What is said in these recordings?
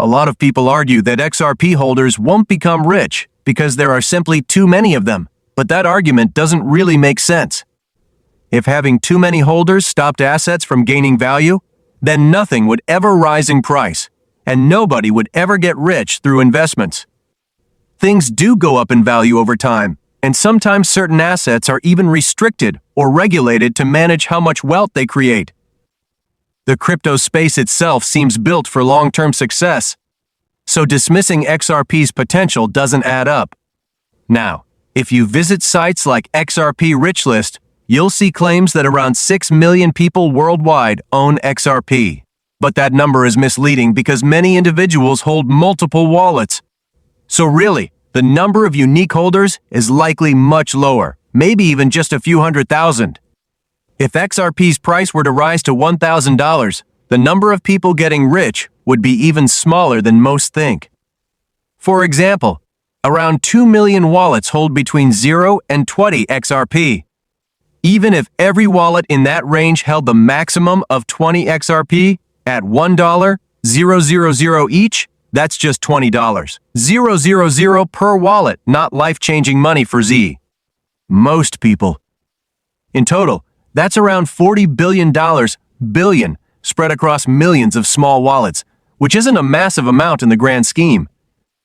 A lot of people argue that XRP holders won't become rich because there are simply too many of them, but that argument doesn't really make sense. If having too many holders stopped assets from gaining value, then nothing would ever rise in price, and nobody would ever get rich through investments. Things do go up in value over time, and sometimes certain assets are even restricted or regulated to manage how much wealth they create. The crypto space itself seems built for long-term success, so dismissing XRP's potential doesn't add up. Now, if you visit sites like XRP Rich List, you'll see claims that around 6 million people worldwide own XRP. But that number is misleading because many individuals hold multiple wallets. So really, the number of unique holders is likely much lower, maybe even just a few 100,000. If XRP's price were to rise to $1,000, the number of people getting rich would be even smaller than most think. For example, around 2 million wallets hold between 0 and 20 XRP. Even if every wallet in that range held the maximum of 20 XRP at $1,000 each, that's just $20. 000 per wallet, not life-changing money for Z. Most people. In total, that's around $40 billion spread across millions of small wallets, which isn't a massive amount in the grand scheme.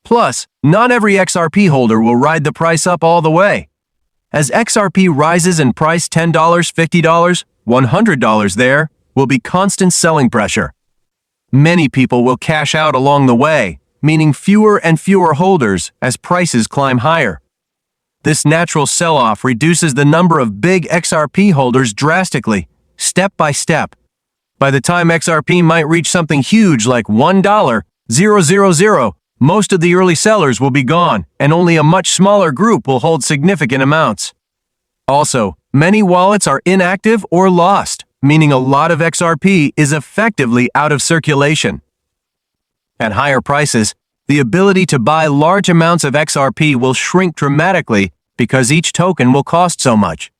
Plus, not every XRP holder will ride the price up all the way. As XRP rises in price $10, $50, $100 there will be constant selling pressure. Many people will cash out along the way, meaning fewer and fewer holders as prices climb higher. This natural sell-off reduces the number of big XRP holders drastically, step by step. By the time XRP might reach something huge like $1,000, most of the early sellers will be gone, and only a much smaller group will hold significant amounts. Also, many wallets are inactive or lost, meaning a lot of XRP is effectively out of circulation. At higher prices, the ability to buy large amounts of XRP will shrink dramatically because each token will cost so much.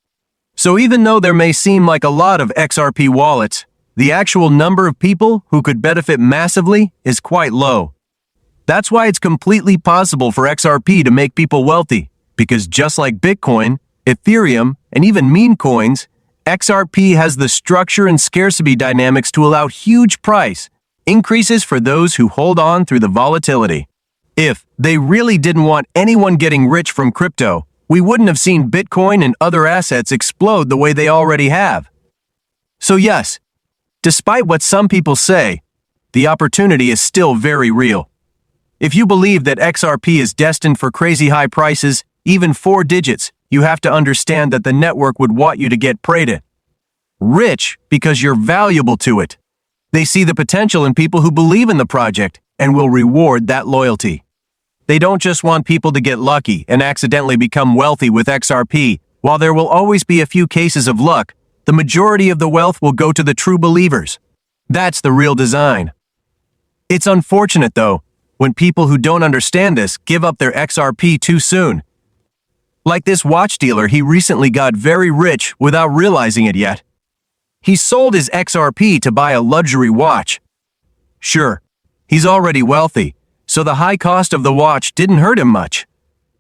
So even though there may seem like a lot of XRP wallets, the actual number of people who could benefit massively is quite low. That's why it's completely possible for XRP to make people wealthy, because just like Bitcoin, Ethereum, and even meme coins, XRP has the structure and scarcity dynamics to allow huge price increases for those who hold on through the volatility. If they really didn't want anyone getting rich from crypto, we wouldn't have seen Bitcoin and other assets explode the way they already have. So yes, despite what some people say, the opportunity is still very real. If you believe that XRP is destined for crazy high prices, even 4 digits, you have to understand that the network would want you to get traded. Rich because you're valuable to it. They see the potential in people who believe in the project and will reward that loyalty. They don't just want people to get lucky and accidentally become wealthy with XRP. While there will always be a few cases of luck, the majority of the wealth will go to the true believers. That's the real design. It's unfortunate, though, when people who don't understand this give up their XRP too soon. Like this watch dealer, he recently got very rich without realizing it yet. He sold his XRP to buy a luxury watch. Sure, he's already wealthy, so the high cost of the watch didn't hurt him much.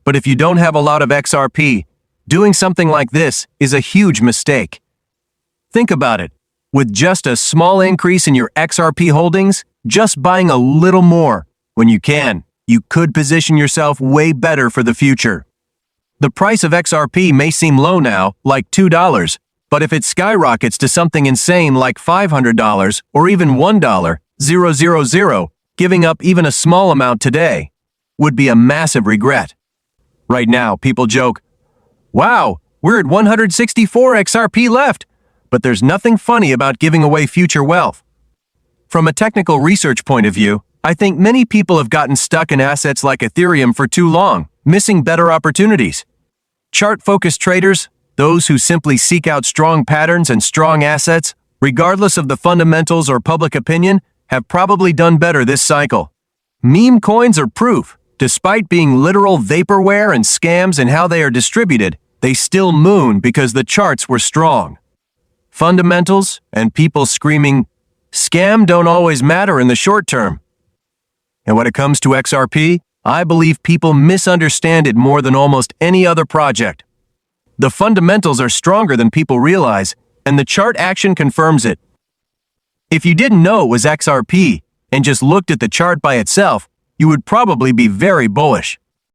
But if you don't have a lot of XRP, doing something like this is a huge mistake. Think about it. With just a small increase in your XRP holdings, just buying a little more when you can, you could position yourself way better for the future. The price of XRP may seem low now, like $2, but if it skyrockets to something insane like $500 or even $1,000, giving up even a small amount today would be a massive regret. Right now, people joke, "Wow, we're at 164 XRP left," but there's nothing funny about giving away future wealth. From a technical research point of view, I think many people have gotten stuck in assets like Ethereum for too long, missing better opportunities. Chart-focused traders, those who simply seek out strong patterns and strong assets, regardless of the fundamentals or public opinion, have probably done better this cycle. Meme coins are proof. Despite being literal vaporware and scams in how they are distributed, they still moon because the charts were strong. Fundamentals and people screaming, "Scam," don't always matter in the short term. And when it comes to XRP, I believe people misunderstand it more than almost any other project. The fundamentals are stronger than people realize, and the chart action confirms it. If you didn't know it was XRP and just looked at the chart by itself, you would probably be very bullish.